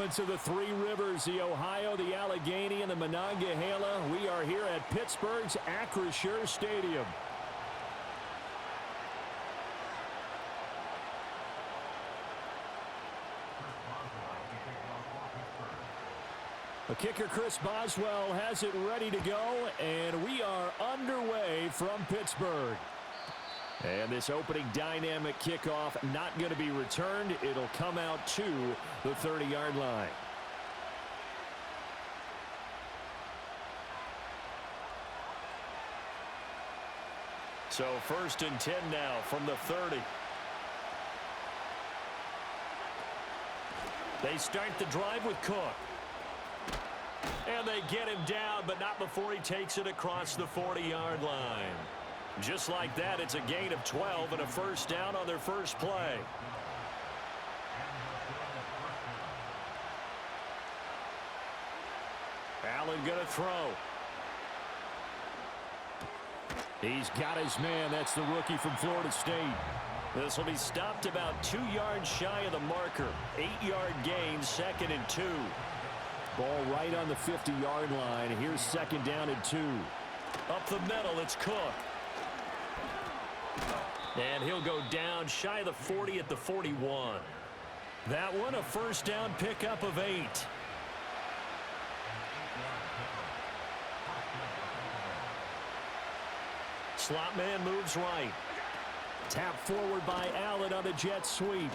confluence of the three rivers, the Ohio, the Allegheny, and the Monongahela. We are here at Pittsburgh's Acrisure Stadium. The kicker, Chris Boswell, has it ready to go, and we are underway from Pittsburgh. And this opening dynamic kickoff not going to be returned. It'll come out to the 30-yard line. So 1st and 10 now from the 30. They start the drive with Cook. And they get him down, but not before he takes it across the 40-yard line. Just like that, it's a gain of 12 and a first down on their first play. Allen going to throw. He's got his man. That's the rookie from Florida State. This will be stopped about 2 yards shy of the marker. 8-yard gain, 2nd and 2. Ball right on the 50-yard line. Here's 2nd down and 2. Up the middle, it's Cook. And he'll go down shy of the 40 at the 41. That one a first down pickup of 8. Slot man moves right. Tap forward by Allen on the jet sweep.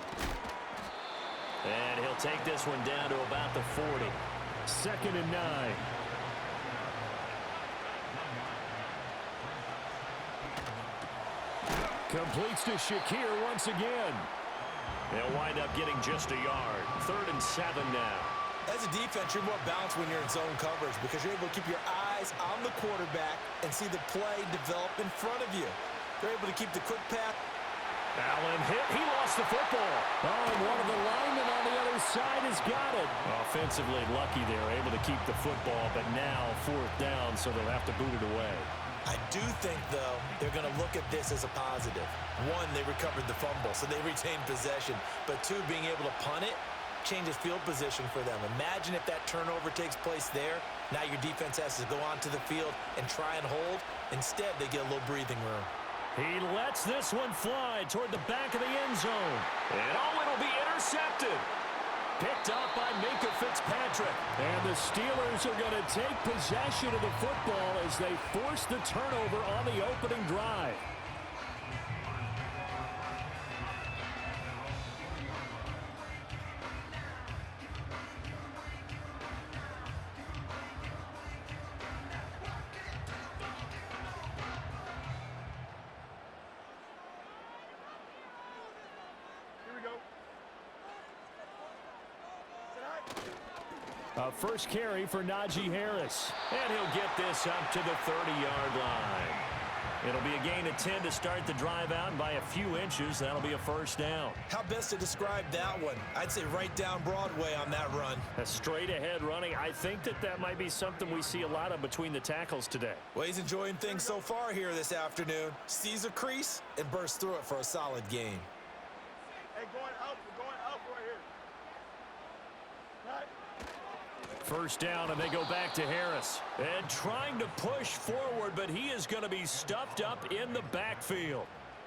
And he'll take this one down to about the 40. 2nd and 9. Completes to Shakir once again. They'll wind up getting just a yard. 3rd and 7 now. As a defense, you're more balanced when you're in zone coverage because you're able to keep your eyes on the quarterback and see the play develop in front of you. They're able to keep the quick path. Allen hit. He lost the football. Oh, and one of the linemen on the other side has got it. Offensively lucky they were able to keep the football, but now 4th down, so they'll have to boot it away. I do think, though, they're going to look at this as a positive. 1, they recovered the fumble, so they retained possession. But 2, being able to punt it changes field position for them. Imagine if that turnover takes place there. Now your defense has to go onto the field and try and hold. Instead, they get a little breathing room. He lets this one fly toward the back of the end zone. And it'll be intercepted. Picked up by Minkah Fitzpatrick. And the Steelers are going to take possession of the football as they force the turnover on the opening drive. First carry for Najee Harris. And he'll get this up to the 30-yard line. It'll be a gain of 10 to start the drive out, and by a few inches, that'll be a first down. How best to describe that one? I'd say right down Broadway on that run. A straight-ahead running. I think that might be something we see a lot of between the tackles today. Well, he's enjoying things so far here this afternoon. Sees a crease and bursts through it for a solid gain. Hey, going up right here. Right. First down, and they go back to Harris. And trying to push forward, but he is going to be stuffed up in the backfield.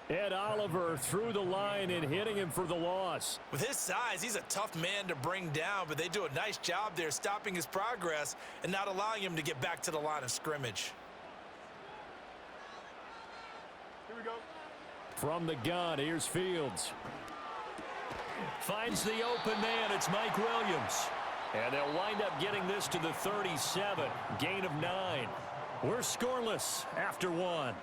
Ed Oliver through the line and hitting him for the loss. With his size, he's a tough man to bring down, but they do a nice job there stopping his progress and not allowing him to get back to the line of scrimmage. Here we go. From the gun, here's Fields. Finds the open man. It's Mike Williams. And they'll wind up getting this to the 37. Gain of 9. We're scoreless after 1.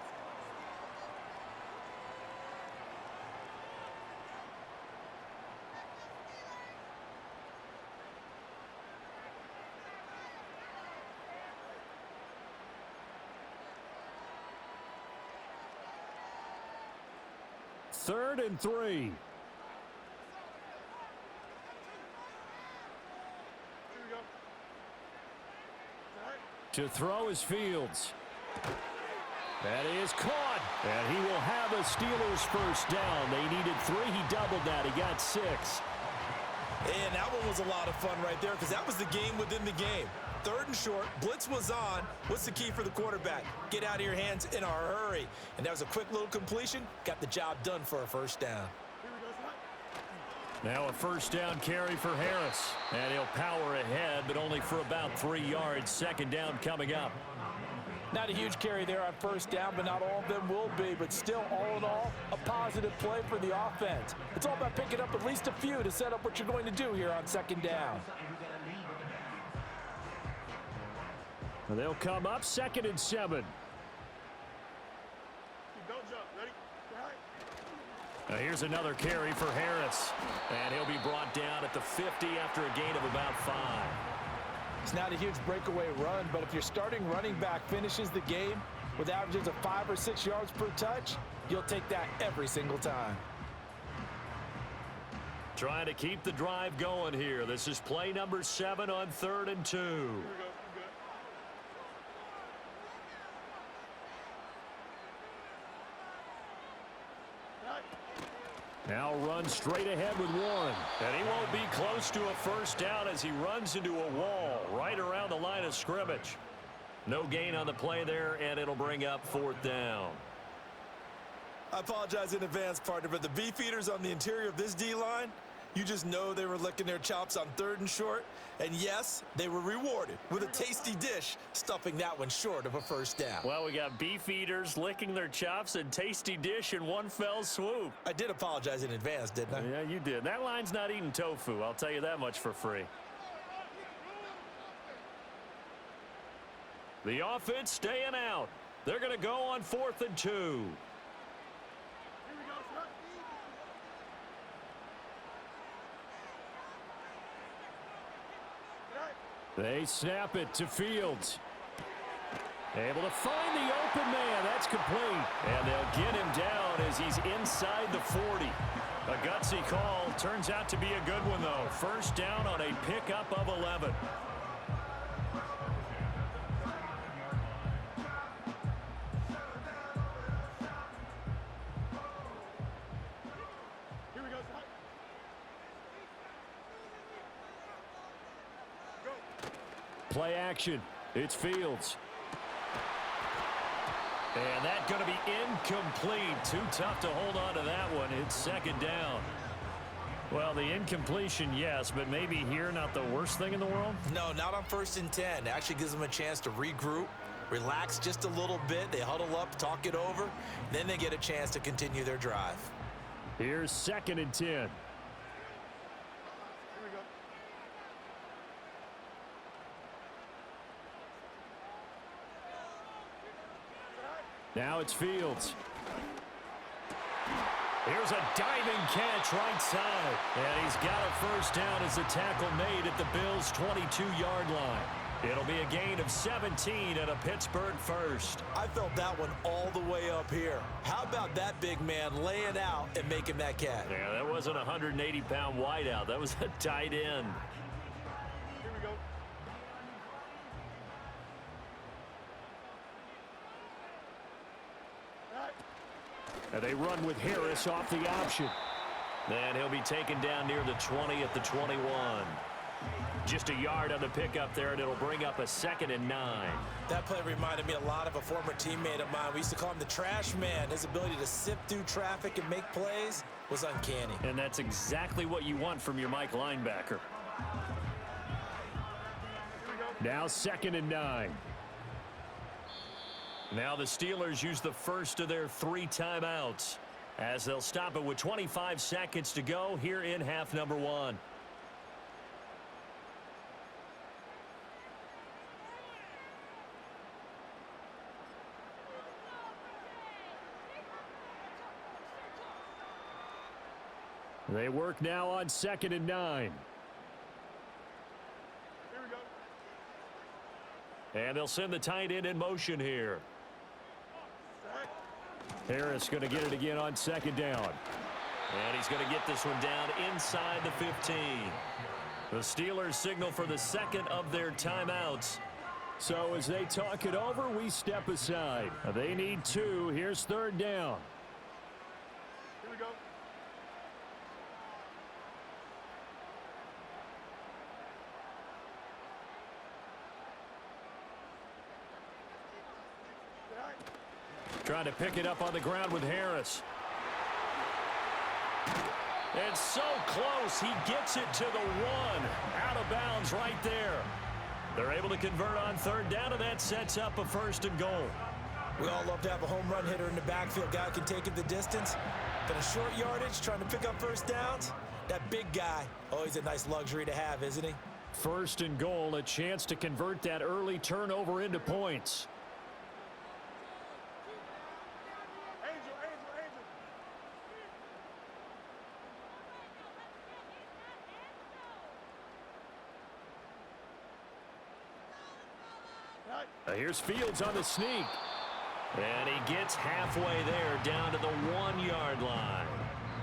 Third and 3. To throw is Fields. That is caught. And he will have a Steelers first down. They needed 3. He doubled that. He got 6. And that one was a lot of fun right there because that was the game within the game. 3rd and short, blitz was on. What's the key for the quarterback? Get out of your hands in a hurry. And that was a quick little completion. Got the job done for a 1st down. Now a 1st down carry for Harris. And he'll power ahead, but only for about 3 yards. 2nd down coming up. Not a huge carry there on 1st down, but not all of them will be. But still, all in all, a positive play for the offense. It's all about picking up at least a few to set up what you're going to do here on 2nd down. They'll come up 2nd and 7. Don't jump. Ready? Now here's another carry for Harris. And he'll be brought down at the 50 after a gain of about 5. It's not a huge breakaway run, but if your starting running back finishes the game with averages of 5 or 6 yards per touch, you'll take that every single time. Trying to keep the drive going here. This is play number 7 on 3rd and 2. Here we go. Now runs straight ahead with Warren. And he won't be close to a 1st down as he runs into a wall right around the line of scrimmage. No gain on the play there, and it'll bring up 4th down. I apologize in advance, partner, but the beefeaters on the interior of this D-line, you just know they were licking their chops on 3rd and short. And yes, they were rewarded with a tasty dish, stuffing that one short of a 1st down. Well, we got beef eaters licking their chops and tasty dish in one fell swoop. I did apologize in advance, didn't I? Yeah, you did. That line's not eating tofu. I'll tell you that much for free. The offense staying out. They're going to go on 4th and 2. They snap it to Fields. Able to find the open man. That's complete. And they'll get him down as he's inside the 40. A gutsy call. Turns out to be a good one, though. 1st down on a pickup of 11. Play action. It's Fields. And that's going to be incomplete. Too tough to hold on to that one. It's 2nd down. Well, the incompletion, yes, but maybe here not the worst thing in the world? No, not on 1st and 10. It actually gives them a chance to regroup, relax just a little bit. They huddle up, talk it over. Then they get a chance to continue their drive. Here's 2nd and 10. Now it's Fields. Here's a diving catch right side. And he's got a 1st down as the tackle made at the Bills' 22-yard line. It'll be a gain of 17 and a Pittsburgh 1st. I felt that one all the way up here. How about that big man laying out and making that catch? Yeah, that wasn't a 180-pound wideout. That was a tight end. And they run with Harris off the option. And he'll be taken down near the 20 at the 21. Just a yard on the pickup there, and it'll bring up a 2nd and 9. That play reminded me a lot of a former teammate of mine. We used to call him the trash man. His ability to sift through traffic and make plays was uncanny. And that's exactly what you want from your Mike linebacker. Now 2nd and 9. Now the Steelers use the 1st of their 3 timeouts as they'll stop it with 25 seconds to go here in half number 1. They work now on 2nd and 9. And they'll send the tight end in motion here. Harris going to get it again on 2nd down. And he's going to get this one down inside the 15. The Steelers signal for the 2nd of their timeouts. So as they talk it over, we step aside. They need 2. Here's 3rd down. Here we go. Trying to pick it up on the ground with Harris. And so close, he gets it to the one. Out of bounds right there. They're able to convert on third down, and that sets up a 1st and goal. We all love to have a home run hitter in the backfield. Guy can take it the distance. But a short yardage, trying to pick up first downs, that big guy, always a nice luxury to have, isn't he? 1st and goal, a chance to convert that early turnover into points. Here's Fields on the sneak. And he gets halfway there, down to the 1-yard line.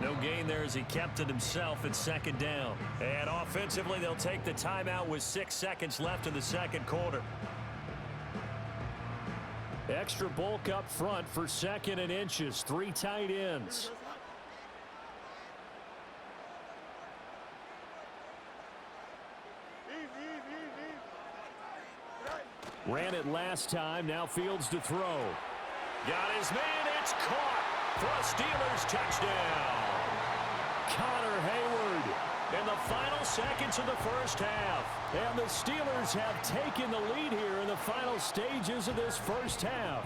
No gain there as he kept it himself at 2nd down. And offensively, they'll take the timeout with 6 seconds left in the 2nd quarter. Extra bulk up front for 2nd and inches. 3 tight ends. Ran it last time. Now Fields to throw. Got his man. It's caught for a Steelers touchdown. Connor Hayward in the final seconds of the 1st half. And the Steelers have taken the lead here in the final stages of this 1st half.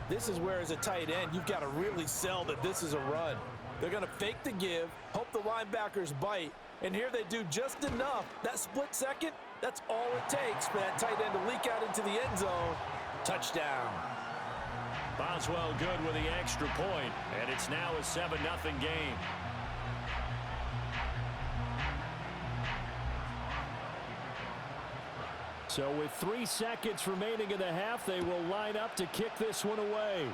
This is where, as a tight end, you've got to really sell that this is a run. They're going to fake the give, hope the linebackers bite, and here they do just enough. That split second, that's all it takes for that tight end to leak out into the end zone. Touchdown. Boswell good with the extra point, and it's now a 7-0 game. So with 3 seconds remaining in the half, they will line up to kick this one away.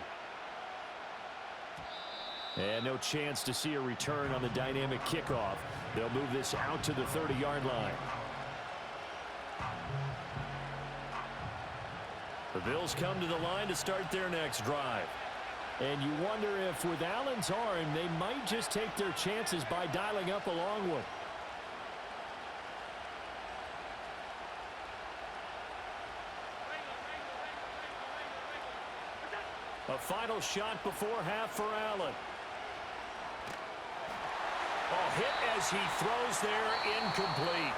And no chance to see a return on the dynamic kickoff. They'll move this out to the 30-yard line. The Bills come to the line to start their next drive. And you wonder if with Allen's arm, they might just take their chances by dialing up a long one. A final shot before half for Allen. A hit as he throws there, incomplete.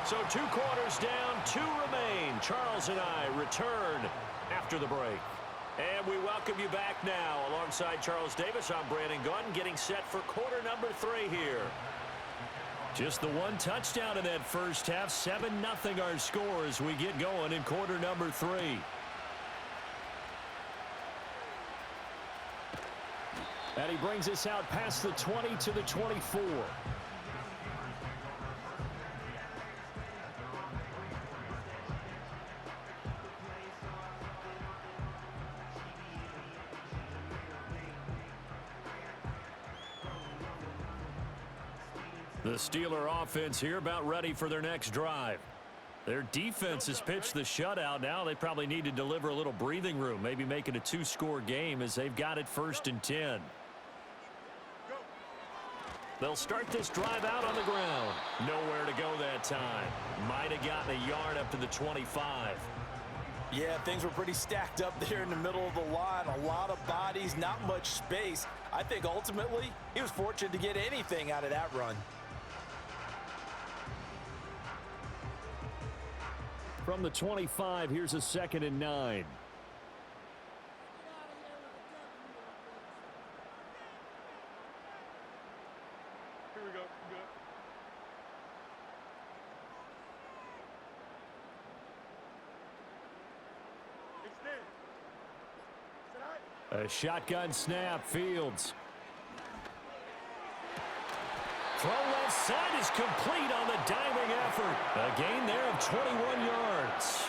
So 2 quarters down, 2 remain. Charles and I return after the break. And we welcome you back now. Alongside Charles Davis, I'm Brandon Gunn, getting set for quarter number 3 here. Just the 1 touchdown in that 1st half. 7-0 our score as we get going in quarter number 3. And he brings us out past the 20 to the 24. The Steeler offense here about ready for their next drive. Their defense has pitched the shutout. Now they probably need to deliver a little breathing room, maybe make it a 2-score game as they've got it 1st and 10. They'll start this drive out on the ground. Nowhere to go that time. Might have gotten a yard up to the 25. Yeah, things were pretty stacked up there in the middle of the line. A lot of bodies, not much space. I think ultimately he was fortunate to get anything out of that run. From the 25, here's a 2nd and 9. Here we go. Good. Extend. Sit high. A shotgun snap, Fields. Throw left side is complete on the diving effort. A gain there of 21 yards.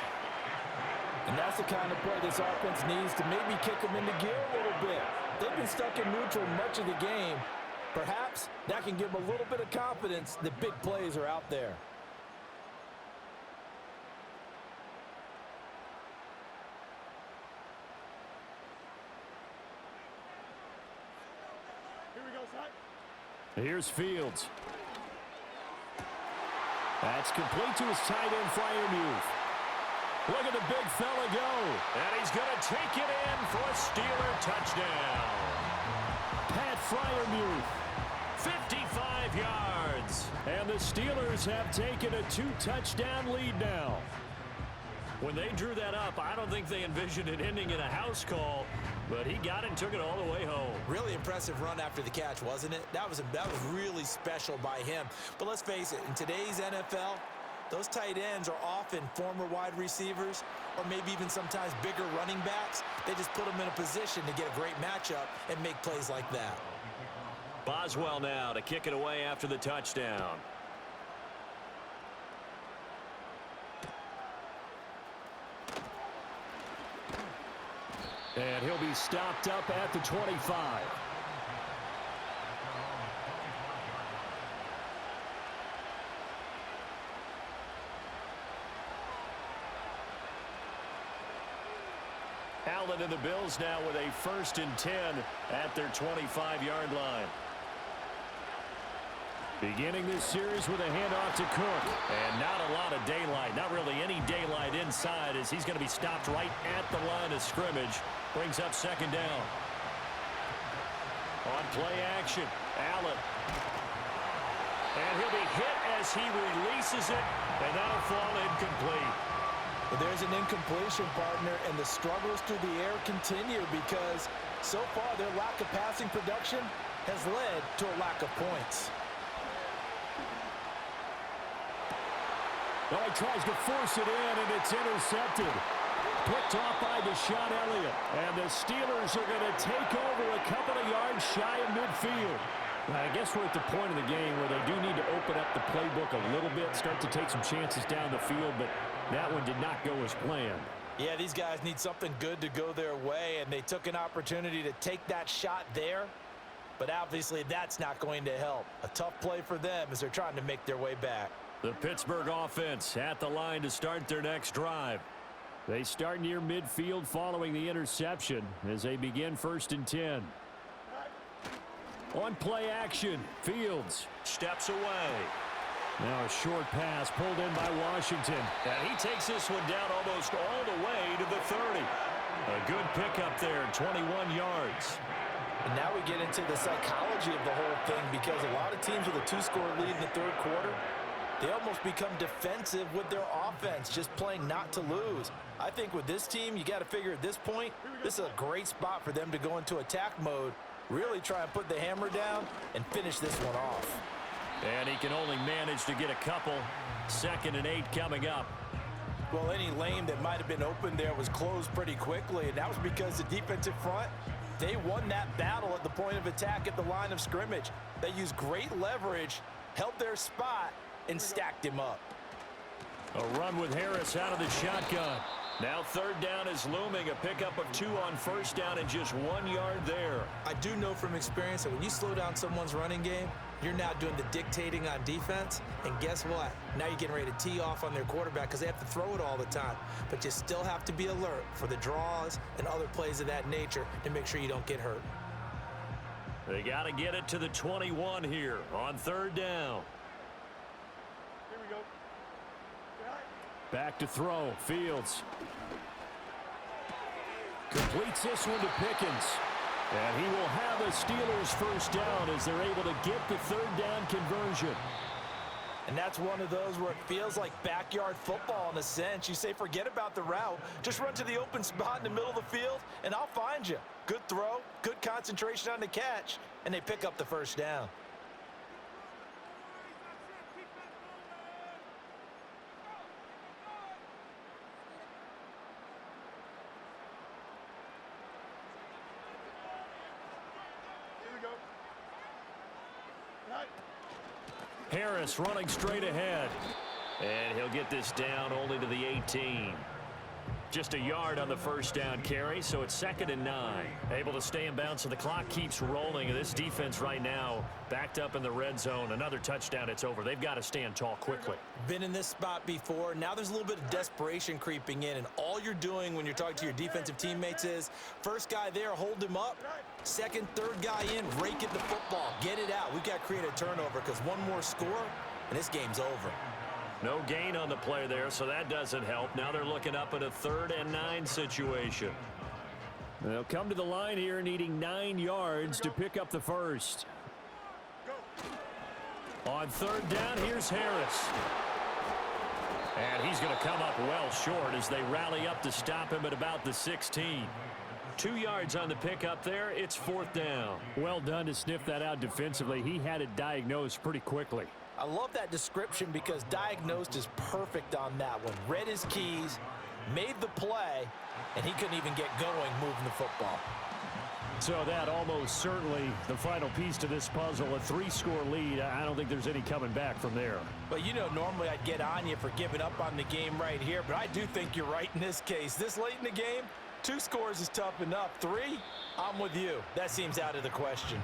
And that's the kind of play this offense needs to maybe kick them into gear a little bit. They've been stuck in neutral much of the game. Perhaps that can give them a little bit of confidence that big plays are out there. Here we go, son. Here's Fields. That's complete to his tight end, Freiermuth. Look at the big fella go. And he's going to take it in for a Steeler touchdown. Pat Freiermuth, 55 yards. And the Steelers have taken a 2-touchdown lead now. When they drew that up, I don't think they envisioned it ending in a house call, but he got it and took it all the way home. Really impressive run after the catch, wasn't it? That was really special by him. But let's face it, in today's NFL, those tight ends are often former wide receivers or maybe even sometimes bigger running backs. They just put them in a position to get a great matchup and make plays like that. Boswell now to kick it away after the touchdown. And he'll be stopped up at the 25. Allen and the Bills now with a 1st and 10 at their 25-yard line. Beginning this series with a handoff to Cook. And not a lot of daylight. Not really any daylight inside as he's going to be stopped right at the line of scrimmage. Brings up 2nd down. On play action, Allen. And he'll be hit as he releases it. And that'll fall incomplete. But there's an incompletion, partner, and the struggles through the air continue because so far their lack of passing production has led to a lack of points. Well, he tries to force it in, and it's intercepted. Picked off by Deshaun Elliott. And the Steelers are going to take over a couple of yards shy of midfield. I guess we're at the point of the game where they do need to open up the playbook a little bit, start to take some chances down the field, but that one did not go as planned. Yeah, these guys need something good to go their way, and they took an opportunity to take that shot there, but obviously that's not going to help. A tough play for them as they're trying to make their way back. The Pittsburgh offense at the line to start their next drive. They start near midfield following the interception as they begin 1st and 10. On play action, Fields steps away. Now a short pass pulled in by Washington. And he takes this one down almost all the way to the 30. A good pickup there, 21 yards. And now we get into the psychology of the whole thing because a lot of teams with a 2-score lead in the 3rd quarter, they almost become defensive with their offense, just playing not to lose. I think with this team, you got to figure at this point, this is a great spot for them to go into attack mode, really try and put the hammer down and finish this one off. And he can only manage to get a couple. 2nd and 8 coming up. Well, any lane that might have been open there was closed pretty quickly, and that was because the defensive front, they won that battle at the point of attack at the line of scrimmage. They used great leverage, held their spot, and stacked him up. A run with Harris out of the shotgun. Now 3rd down is looming. A pickup of 2 on 1st down and just 1 yard there. I do know from experience that when you slow down someone's running game, you're now doing the dictating on defense. And guess what? Now you're getting ready to tee off on their quarterback because they have to throw it all the time. But you still have to be alert for the draws and other plays of that nature to make sure you don't get hurt. They got to get it to the 21 here on 3rd down. Here we go. Back to throw. Fields completes this one to Pickens. And he will have a Steelers 1st down as they're able to get the 3rd down conversion. And that's one of those where it feels like backyard football in a sense. You say, forget about the route. Just run to the open spot in the middle of the field, and I'll find you. Good throw, good concentration on the catch, and they pick up the 1st down. Harris running straight ahead. And he'll get this down only to the 18. Just a yard on the 1st down carry, so it's 2nd and 9. Able to stay in bounds, so the clock keeps rolling. And this defense right now backed up in the red zone. Another touchdown, it's over. They've got to stand tall quickly. Been in this spot before. Now there's a little bit of desperation creeping in, and all you're doing when you're talking to your defensive teammates is, first guy there, hold him up. 2nd, 3rd guy in, rake at the football. Get it out. We've got to create a turnover because one more score, and this game's over. No gain on the play there, so that doesn't help. Now they're looking up at a 3rd and 9 situation. They'll come to the line here needing 9 yards to pick up the first. On 3rd down, here's Harris. And he's going to come up well short as they rally up to stop him at about the 16. 2 yards on the pickup there. It's 4th down. Well done to sniff that out defensively. He had it diagnosed pretty quickly. I love that description because diagnosed is perfect on that one. Read his keys, made the play, and he couldn't even get going moving the football. So that almost certainly the final piece to this puzzle, a 3-score lead. I don't think there's any coming back from there. But, you know, normally I'd get on you for giving up on the game right here, but I do think you're right in this case. This late in the game, 2 scores is tough enough. 3, I'm with you. That seems out of the question.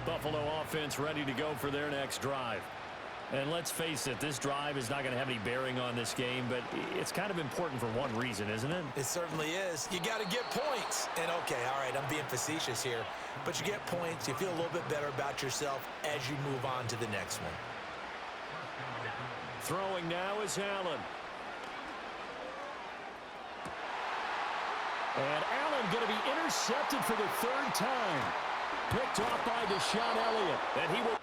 Buffalo offense ready to go for their next drive. And let's face it, this drive is not going to have any bearing on this game, but it's kind of important for one reason, isn't it? It certainly is. You got to get points. And, okay, all right, I'm being facetious here. But you get points, you feel a little bit better about yourself as you move on to the next one. Throwing now is Allen. And Allen going to be intercepted for the 3rd time. Picked off by Deshaun Elliott. And he will...